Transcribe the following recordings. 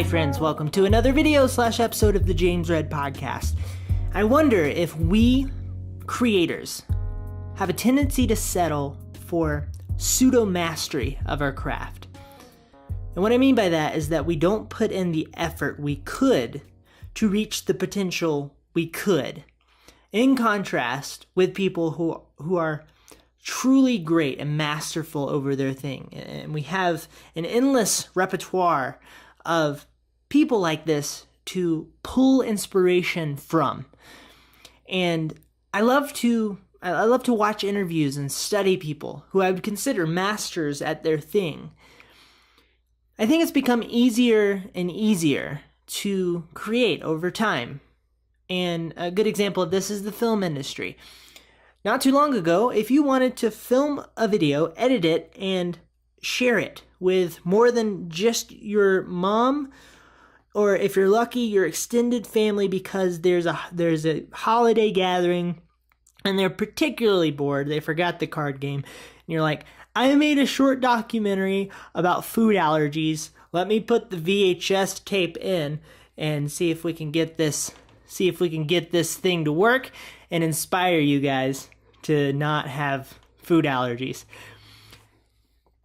Hi friends, welcome to another video/episode of the James Red Podcast. I wonder if we creators have a tendency to settle for pseudo-mastery of our craft. And what I mean by that is that we don't put in the effort we could to reach the potential we could. In contrast with people who are truly great and masterful over their thing. And we have an endless repertoire of people like this to pull inspiration from. And I love to watch interviews and study people who I would consider masters at their thing. I think it's become easier and easier to create over time. And a good example of this is the film industry. Not too long ago, if you wanted to film a video, edit it, and share it with more than just your mom, or if you're lucky, your extended family, because there's a holiday gathering and they're particularly bored, they forgot the card game, and you're like, I made a short documentary about food allergies. Let me put the VHS tape in and see if we can get this thing to work and inspire you guys to not have food allergies.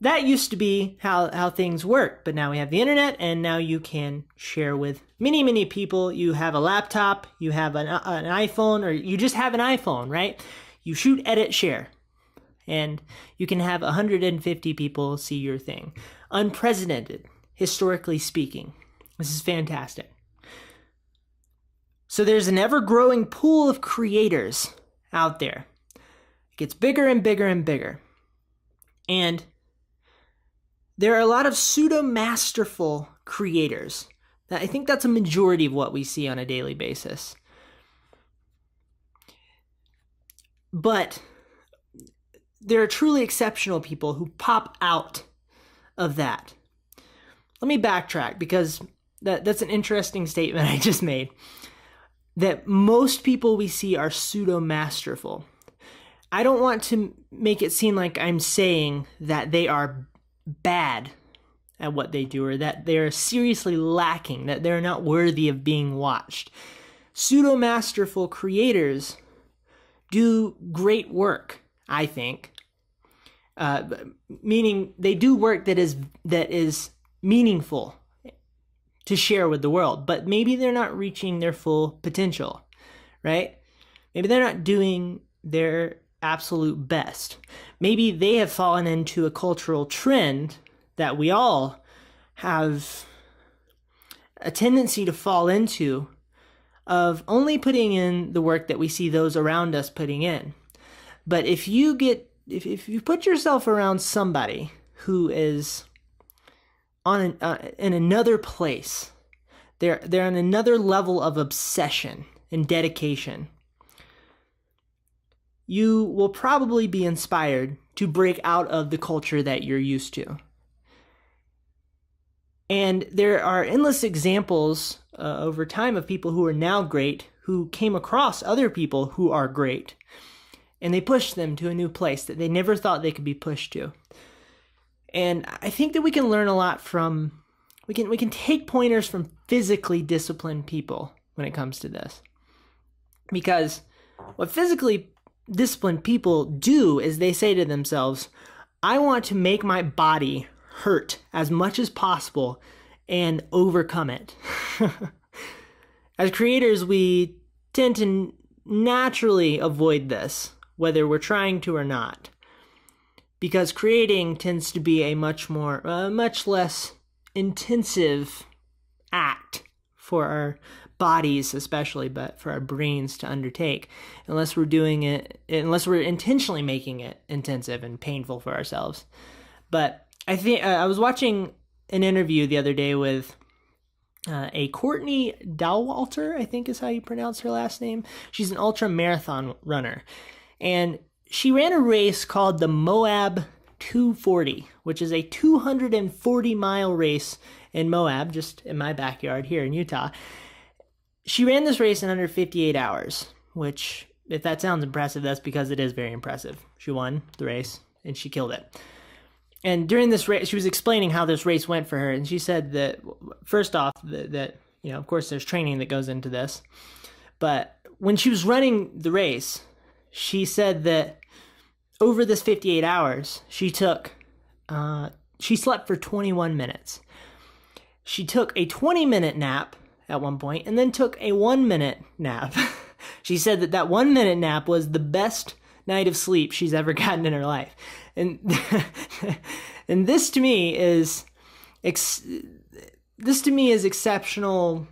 That used to be how things work, but now we have the internet, and now you can share with many, many people. You have a laptop, you have an iPhone, or you just have an iPhone, right? You shoot, edit, share, and you can have 150 people see your thing. Unprecedented, historically speaking. This is fantastic. So there's an ever-growing pool of creators out there. It gets bigger and bigger and bigger. And there are a lot of pseudo-masterful creators. I think that's a majority of what we see on a daily basis. But there are truly exceptional people who pop out of that. Let me backtrack, because that's an interesting statement I just made. That most people we see are pseudo-masterful. I don't want to make it seem like I'm saying that they are bad at what they do, or that they're seriously lacking, that they're not worthy of being watched. Pseudo-masterful creators do great work, I think. Meaning they do work that is meaningful to share with the world, but maybe they're not reaching their full potential, right? Maybe they're not doing their absolute best. Maybe they have fallen into a cultural trend that we all have a tendency to fall into, of only putting in the work that we see those around us putting in. But if you put yourself around somebody who is in another place, they're on another level of obsession and dedication, you will probably be inspired to break out of the culture that you're used to. And there are endless examples over time of people who are now great, who came across other people who are great, and they pushed them to a new place that they never thought they could be pushed to. And I think that we can learn a lot from, we can take pointers from physically disciplined people when it comes to this. Because what physically disciplined people do is they say to themselves, I want to make my body hurt as much as possible and overcome it. As creators, we tend to naturally avoid this, whether we're trying to or not, because creating tends to be a much less intensive act for our bodies especially, but for our brains to undertake, unless we're intentionally making it intensive and painful for ourselves. But I think I was watching an interview the other day with a Courtney Dauwalter, I think is how you pronounce her last name. She's an ultra marathon runner, and she ran a race called the Moab 240, which is a 240-mile race in Moab, just in my backyard here in Utah. She ran this race in under 58 hours, which, if that sounds impressive, that's because it is very impressive. She won the race, and she killed it. And during this race, she was explaining how this race went for her. And she said that, first off, that of course, there's training that goes into this. But when she was running the race, she said that over this 58 hours, she slept for 21 minutes. She took a 20-minute nap at one point and then took a 1-minute nap. She said that 1-minute nap was the best night of sleep she's ever gotten in her life. And and this to me is exceptional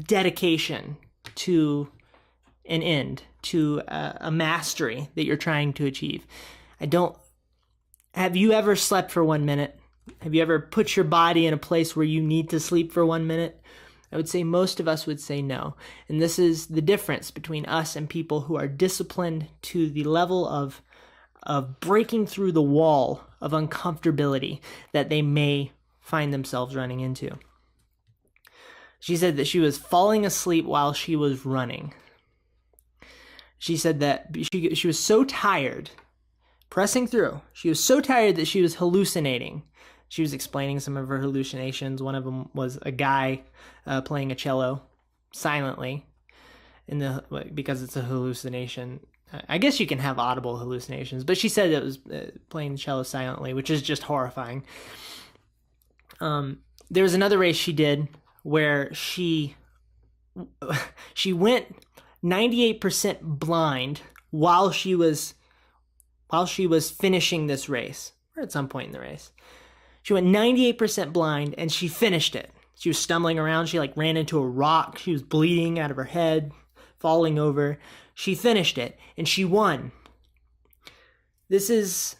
dedication to an end, to a mastery that you're trying to achieve. Have you ever slept for 1 minute? Have you ever put your body in a place where you need to sleep for 1 minute? I would say most of us would say no. And this is the difference between us and people who are disciplined to the level of breaking through the wall of uncomfortability that they may find themselves running into. She said that she was falling asleep while she was running. She said that she was so tired, pressing through. She was so tired that she was hallucinating. She was explaining some of her hallucinations. One of them was a guy playing a cello silently because it's a hallucination. I guess you can have audible hallucinations, but she said it was playing the cello silently, which is just horrifying. There was another race she did where she went 98% blind while she was finishing this race, or at some point in the race. She went 98% blind and she finished it. She was stumbling around. She ran into a rock. She was bleeding out of her head, falling over. She finished it and she won. This is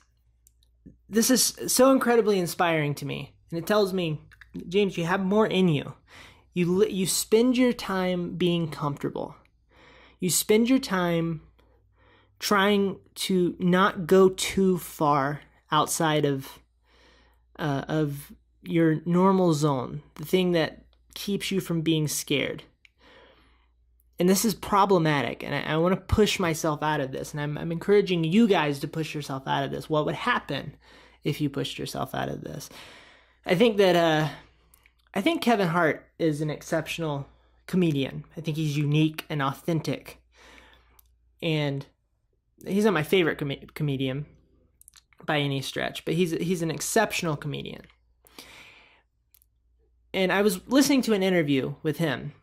so incredibly inspiring to me. And it tells me, James, you have more in you. You spend your time being comfortable. You spend your time trying to not go too far outside of your normal zone, the thing that keeps you from being scared. And this is problematic, and I want to push myself out of this, and I'm encouraging you guys to push yourself out of this. What would happen if you pushed yourself out of this? I think Kevin Hart is an exceptional comedian. I think he's unique and authentic, and he's not my favorite comedian by any stretch, but he's an exceptional comedian. And I was listening to an interview with him.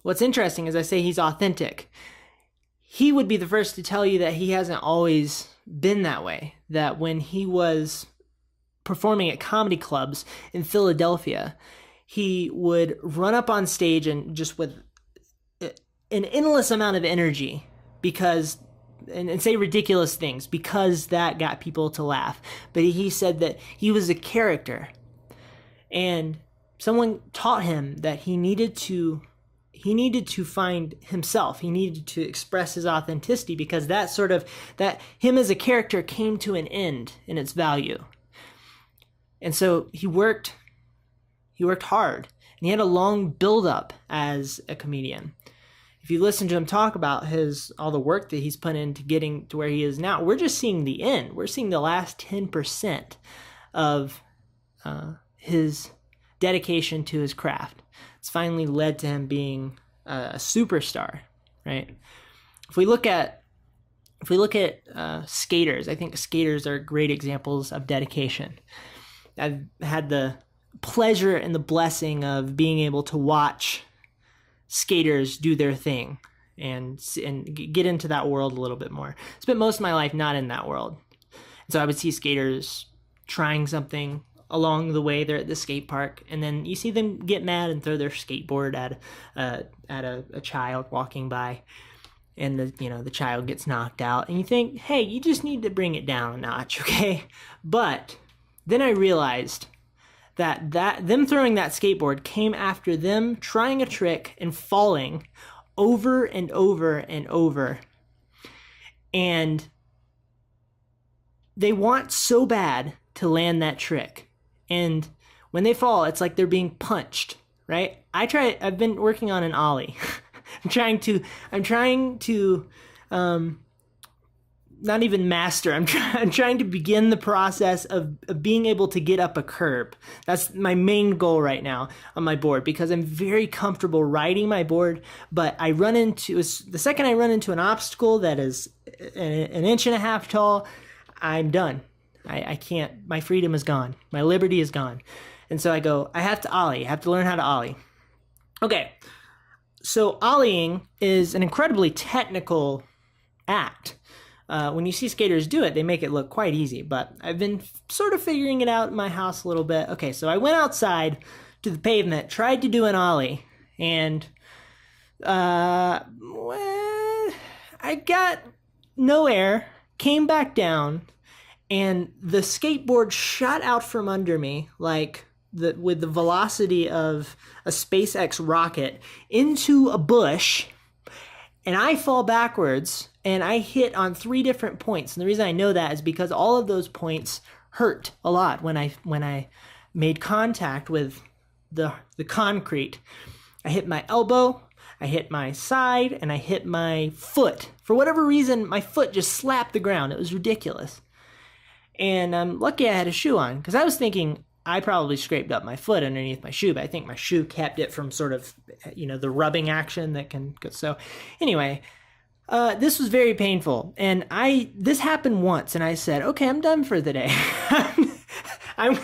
What's interesting is I say he's authentic. He would be the first to tell you that he hasn't always been that way, that when he was performing at comedy clubs in Philadelphia, he would run up on stage and just with an endless amount of energy and say ridiculous things because that got people to laugh. But he said that he was a character, and someone taught him that he needed to find himself. He needed to express his authenticity because that him as a character came to an end in its value. And so he worked hard, and he had a long build-up as a comedian. If you listen to him talk about all the work that he's put into getting to where he is now, we're just seeing the end. We're seeing the last 10% of his dedication to his craft. It's finally led to him being a superstar, right? If we look at skaters, I think skaters are great examples of dedication. I've had the pleasure and the blessing of being able to watch skaters do their thing and get into that world a little bit more. Spent most of my life not in that world. So I would see skaters trying something along the way. They're at the skate park, and then you see them get mad and throw their skateboard at a child walking by, and the child gets knocked out, and you think, hey, you just need to bring it down a notch, okay? But then I realized that them throwing that skateboard came after them trying a trick and falling over and over and over, and they want so bad to land that trick. And when they fall, it's like they're being punched, right? I've been working on an ollie. I'm trying to not even master. I'm trying to begin the process of being able to get up a curb. That's my main goal right now on my board, because I'm very comfortable riding my board, but the second I run into an obstacle that is an inch and a half tall, I'm done. I can't, my freedom is gone. My liberty is gone. And so I have to ollie. I have to learn how to ollie. Okay. So ollieing is an incredibly technical act. When you see skaters do it, they make it look quite easy, but I've been sort of figuring it out in my house a little bit. Okay, so I went outside to the pavement, tried to do an ollie, and I got no air, came back down, and the skateboard shot out from under me with the velocity of a SpaceX rocket into a bush, and I fall backwards, and I hit on 3 different points. And the reason I know that is because all of those points hurt a lot when I made contact with the concrete. I hit my elbow, I hit my side, and I hit my foot. For whatever reason, my foot just slapped the ground. It was ridiculous. And I'm lucky I had a shoe on, because I was thinking I probably scraped up my foot underneath my shoe, but I think my shoe kept it from sort of, the rubbing action that can go. So anyway, this was very painful. And this happened once, and I said, okay, I'm done for the day. I'm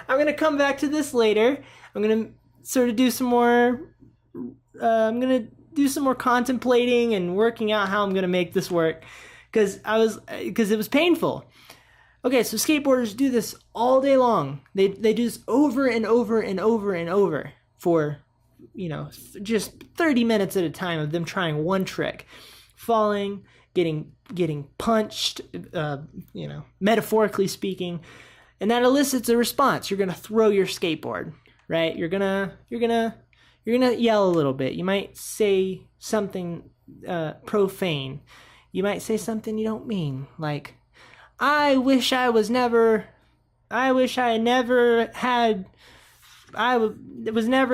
gonna come back to this later. I'm gonna sort of do some more, contemplating and working out how I'm gonna make this work, because it was painful. Okay, so skateboarders do this all day long. They do this over and over and over and over for, just 30 minutes at a time of them trying one trick. Falling, getting punched, metaphorically speaking. And that elicits a response. You're going to throw your skateboard, right? You're going to yell a little bit. You might say something profane. You might say something you don't mean, like, I was never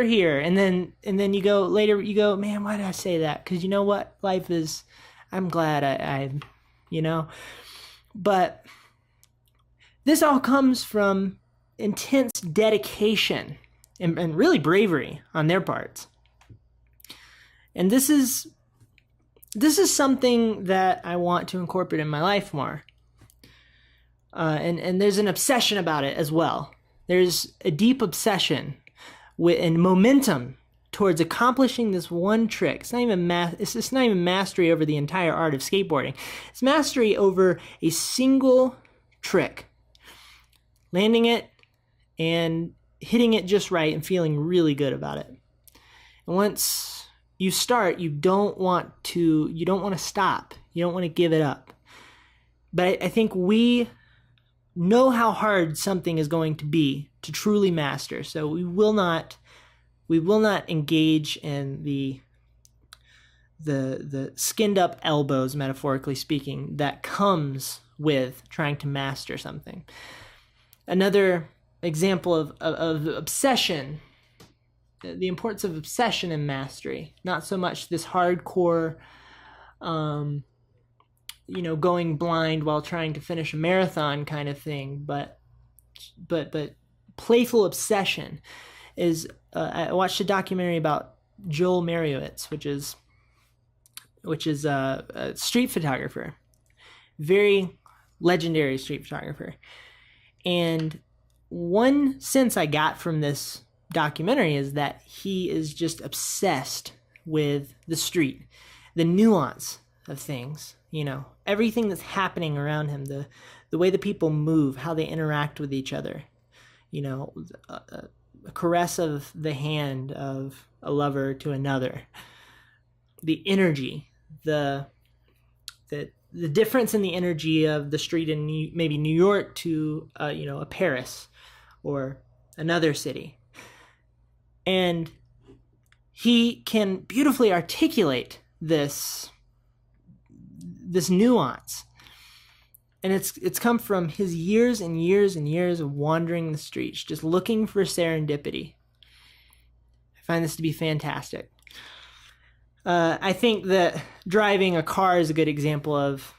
here. And then you go, man, why did I say that? Because you know what? Life is, I'm glad but this all comes from intense dedication and really bravery on their parts. And this is something that I want to incorporate in my life more. And there's an obsession about it as well. There's a deep obsession and momentum towards accomplishing this one trick. It's not even mastery over the entire art of skateboarding. It's mastery over a single trick, landing it and hitting it just right and feeling really good about it. And once you start, you don't want to stop. You don't want to give it up. But I think we know how hard something is going to be to truly master. So we will not engage in the skinned up elbows, metaphorically speaking, that comes with trying to master something. Another example of obsession, the importance of obsession and mastery, not so much this hardcore going blind while trying to finish a marathon kind of thing, but playful obsession is. I watched a documentary about Joel Mariowitz, which is a street photographer, very legendary street photographer. And one sense I got from this documentary is that he is just obsessed with the street, the nuance of things. Everything that's happening around him, the way the people move, how they interact with each other, a caress of the hand of a lover to another, the energy, the difference in the energy of the street in maybe New York to a Paris or another city. And he can beautifully articulate this nuance. And it's come from his years and years and years of wandering the streets, just looking for serendipity. I find this to be fantastic. I think that driving a car is a good example of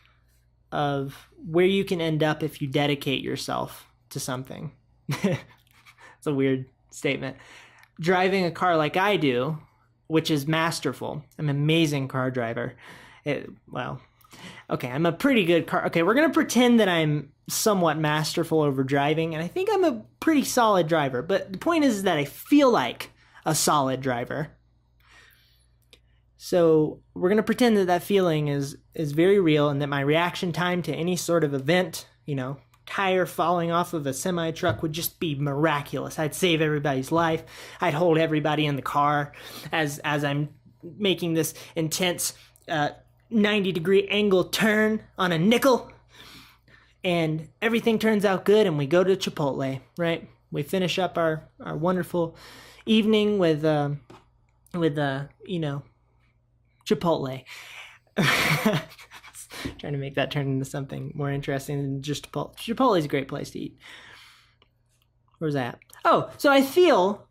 of where you can end up if you dedicate yourself to something. It's a weird statement. Driving a car like I do, which is masterful. I'm an amazing car driver. I'm a pretty good car. Okay, we're going to pretend that I'm somewhat masterful over driving, and I think I'm a pretty solid driver. But the point is that I feel like a solid driver. So we're going to pretend that that feeling is very real, and that my reaction time to any sort of event, tire falling off of a semi-truck, would just be miraculous. I'd save everybody's life. I'd hold everybody in the car as I'm making this intense 90-degree angle turn on a nickel. And everything turns out good, and we go to Chipotle, right? We finish up our wonderful evening with Chipotle. Trying to make that turn into something more interesting than just Chipotle. Chipotle is a great place to eat. Where's that? Oh, so I feel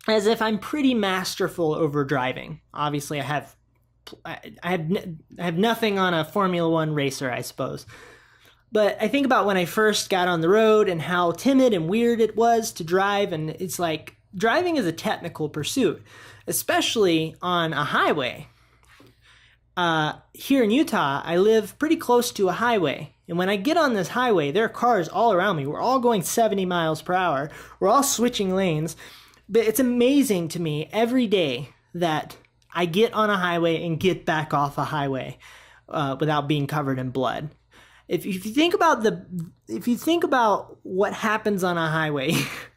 as if I'm pretty masterful over driving. Obviously, I have nothing on a Formula One racer, I suppose. But I think about when I first got on the road and how timid and weird it was to drive, and it's like driving is a technical pursuit, especially on a highway. Here in Utah, I live pretty close to a highway. And when I get on this highway, there are cars all around me. We're all going 70 miles per hour. We're all switching lanes. But it's amazing to me every day that I get on a highway and get back off a highway without being covered in blood. If you think about what happens on a highway,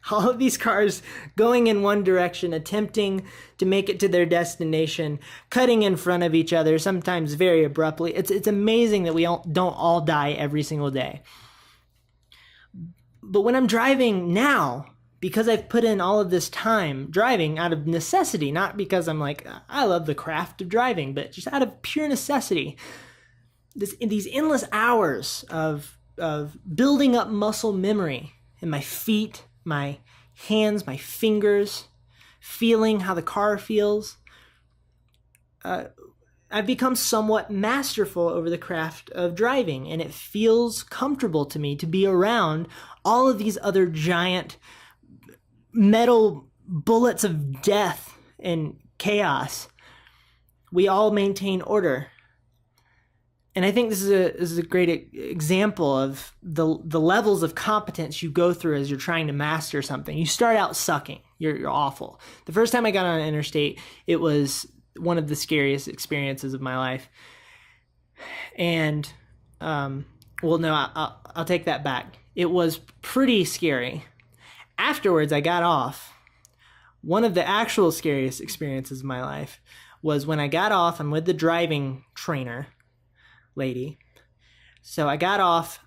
all of these cars going in one direction, attempting to make it to their destination, cutting in front of each other, sometimes very abruptly. It's amazing that we don't all die every single day. But when I'm driving now, because I've put in all of this time driving out of necessity, not because I'm like, I love the craft of driving, but just out of pure necessity, these endless hours of building up muscle memory in my feet, my hands, my fingers, feeling how the car feels, I've become somewhat masterful over the craft of driving, and it feels comfortable to me to be around all of these other giant metal bullets of death and chaos. We all maintain order. And I think this is a great example of the levels of competence you go through as you're trying to master something. You start out sucking. You're awful. The first time I got on an interstate, it was one of the scariest experiences of my life. And, I'll take that back. It was pretty scary. Afterwards, I got off. One of the actual scariest experiences of my life was when I got off. I'm with the driving trainer lady. So I got off.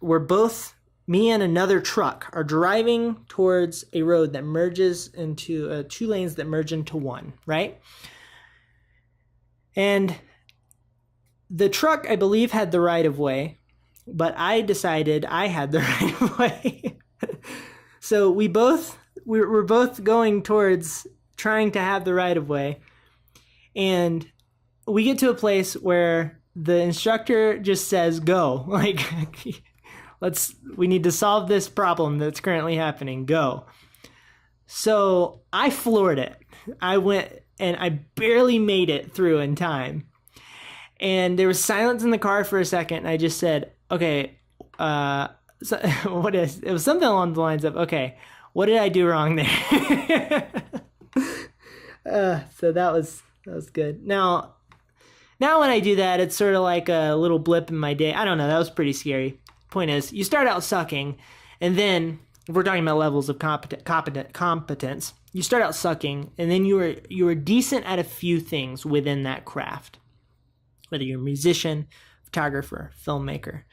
We're both, me and another truck, are driving towards a road that merges into two lanes that merge into one, right? And the truck, I believe, had the right of way, but I decided I had the right of way. So we're both going towards trying to have the right of way, and we get to a place where the instructor just says, go. Like, we need to solve this problem that's currently happening. Go. So I floored it. I went and I barely made it through in time. And there was silence in the car for a second. And I just said, okay, it was something along the lines of, okay, what did I do wrong there? So that was good. Now when I do that, it's sort of like a little blip in my day. I don't know. That was pretty scary. Point is, you start out sucking, and then if we're talking about levels of competence, you start out sucking, and then you are decent at a few things within that craft. Whether you're a musician, photographer, filmmaker,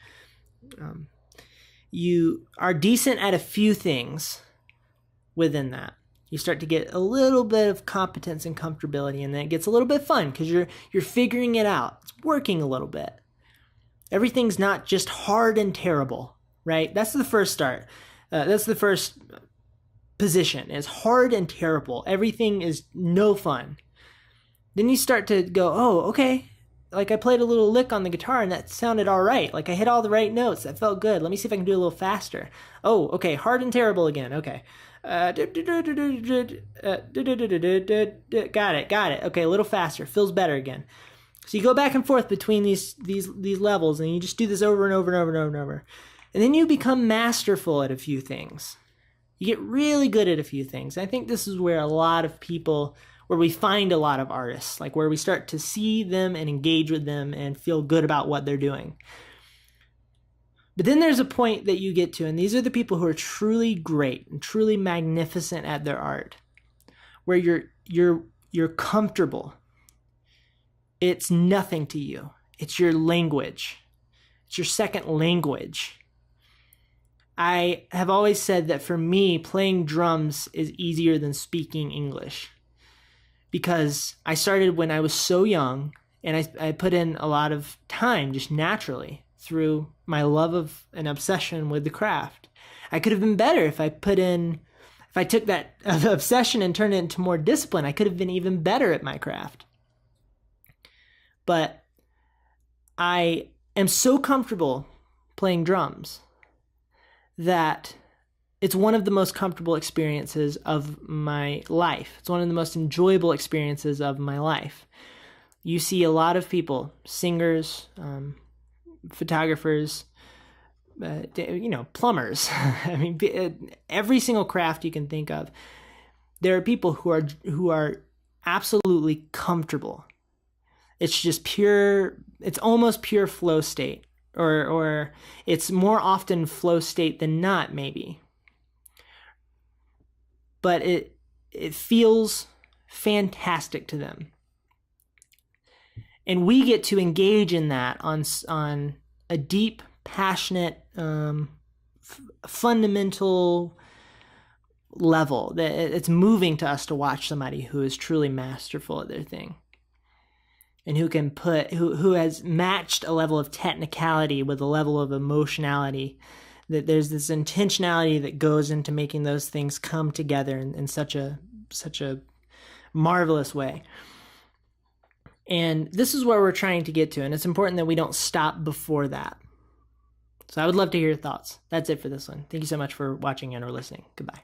you are decent at a few things within that. You start to get a little bit of competence and comfortability, and then it gets a little bit fun because you're figuring it out. It's working a little bit. Everything's not just hard and terrible, right? That's the first start. That's the first position, is hard and terrible. Everything is no fun. Then you start to go, oh, okay, like I played a little lick on the guitar and that sounded all right. Like I hit all the right notes. That felt good. Let me see if I can do a little faster. Oh, okay. Hard and terrible again. Okay. Got it. Okay, a little faster. Feels better again. So you go back and forth between these levels, and you just do this over and over and over and over and over. And then you become masterful at a few things. You get really good at a few things. I think this is where a lot of people, where we find a lot of artists, like where we start to see them and engage with them and feel good about what they're doing. But then there's a point that you get to, and these are the people who are truly great and truly magnificent at their art, where you're comfortable. It's nothing to you. It's your language. It's your second language. I have always said that for me, playing drums is easier than speaking English, because I started when I was so young, and I put in a lot of time just naturally through my love of an obsession with the craft. I could have been better if I took that obsession and turned it into more discipline. I could have been even better at my craft. But I am so comfortable playing drums that it's one of the most comfortable experiences of my life. It's one of the most enjoyable experiences of my life. You see a lot of people, singers, photographers, plumbers. I mean, every single craft you can think of. There are people who are absolutely comfortable. It's just pure. It's almost pure flow state, or it's more often flow state than not, maybe. But it feels fantastic to them. And we get to engage in that on a deep, passionate, fundamental level. That it's moving to us to watch somebody who is truly masterful at their thing, and who has matched a level of technicality with a level of emotionality. That there's this intentionality that goes into making those things come together in such a marvelous way. And this is where we're trying to get to, and it's important that we don't stop before that. So I would love to hear your thoughts. That's it for this one. Thank you so much for watching and or listening. Goodbye.